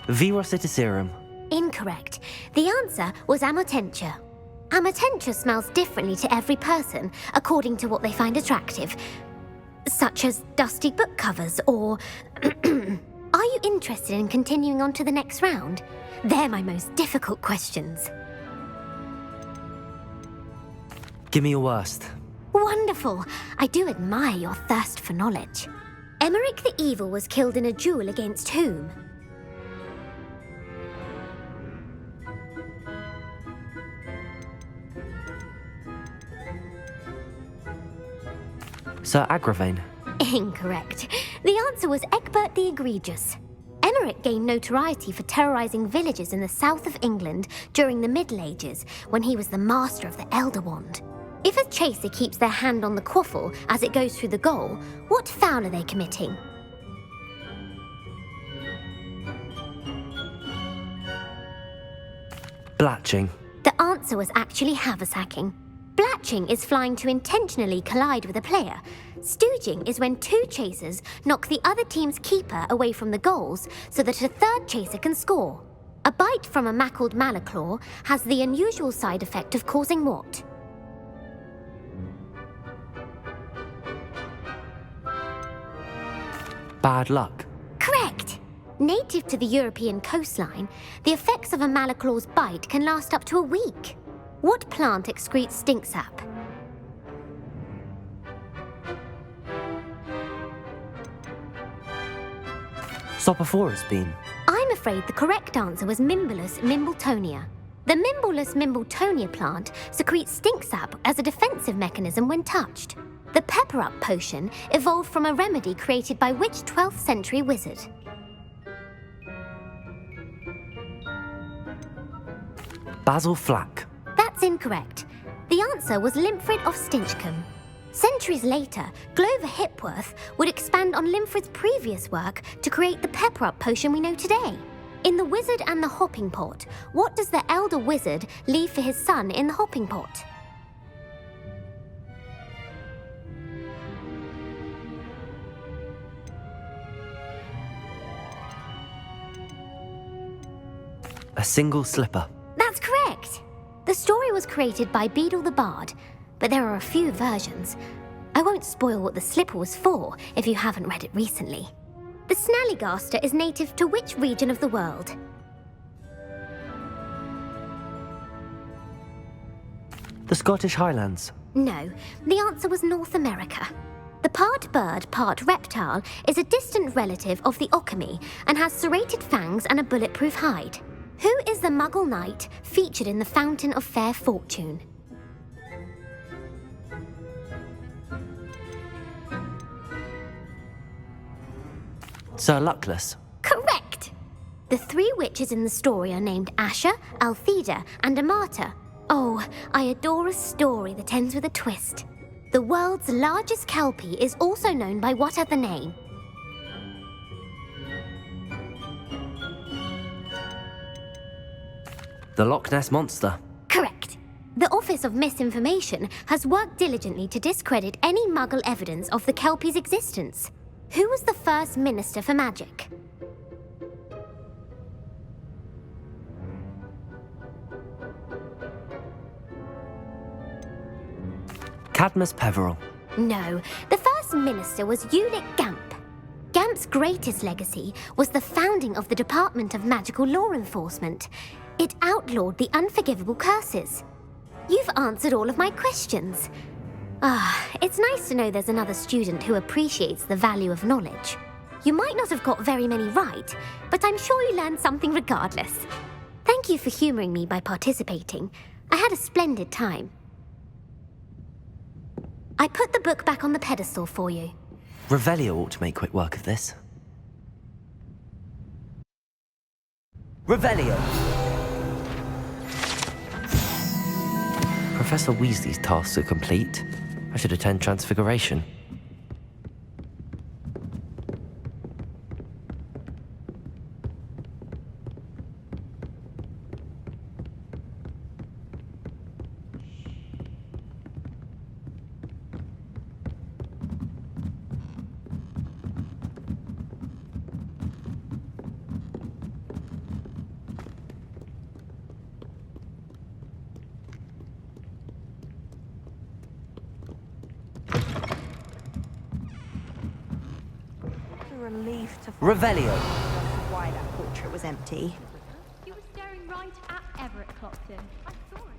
Virus Incorrect. The answer was Amotentia. Amotentia smells differently to every person, according to what they find attractive, such as dusty book covers or... Are you interested in continuing on to the next round? They're my most difficult questions. Give me your worst. Wonderful. I do admire your thirst for knowledge. Emmerich the Evil was killed in a duel against whom? Sir Agravain. Incorrect. The answer was Egbert the Egregious. Emmerich gained notoriety for terrorizing villages in the south of England during the Middle Ages, when he was the master of the Elder Wand. If a chaser keeps their hand on the quaffle as it goes through the goal, what foul are they committing? Blatching. The answer was actually haversacking. Blatching is flying to intentionally collide with a player. Stooging is when two chasers knock the other team's keeper away from the goals so that a third chaser can score. A bite from a mackled malaclaw has the unusual side effect of causing what? Bad luck. Correct! Native to the European coastline, the effects of a malaclaw's bite can last up to a week. What plant excretes stink sap? Sophophorus bean. I'm afraid the correct answer was Mimbulus mimbletonia. The Mimbulus mimbletonia plant secretes stink sap as a defensive mechanism when touched. The pepper-up potion evolved from a remedy created by which 12th century wizard? Basil Flack. That's incorrect. The answer was Limfrid of Stinchcombe. Centuries later, Glover Hipworth would expand on Limfrid's previous work to create the pepper-up potion we know today. In The Wizard and the Hopping Pot, what does the elder wizard leave for his son in the hopping pot? A single slipper. That's correct! The story was created by Beadle the Bard, but there are a few versions. I won't spoil what the slipper was for if you haven't read it recently. The Snallygaster is native to which region of the world? The Scottish Highlands. No, the answer was North America. The part bird, part reptile is a distant relative of the Occamy and has serrated fangs and a bulletproof hide. Who is the Muggle knight featured in the Fountain of Fair Fortune? Sir Luckless. Correct! The three witches in the story are named Asher, Altheda, and Amata. Oh, I adore a story that ends with a twist. The world's largest kelpie is also known by what other name? The Loch Ness Monster. Correct. The Office of Misinformation has worked diligently to discredit any Muggle evidence of the kelpie's existence. Who was the first Minister for Magic? Cadmus Peveril. No, the first minister was Ulick Gamp. Gamp's greatest legacy was the founding of the Department of Magical Law Enforcement. It outlawed the unforgivable curses. You've answered all of my questions. It's nice to know there's another student who appreciates the value of knowledge. You might not have got very many right, but I'm sure you learned something regardless. Thank you for humoring me by participating. I had a splendid time. I put the book back on the pedestal for you. Revelio ought to make quick work of this. Revelio! Professor Weasley's tasks are complete. I should attend Transfiguration. relief to find Revelio. why that portrait was empty. You were staring right at Everett Clopton. I saw it.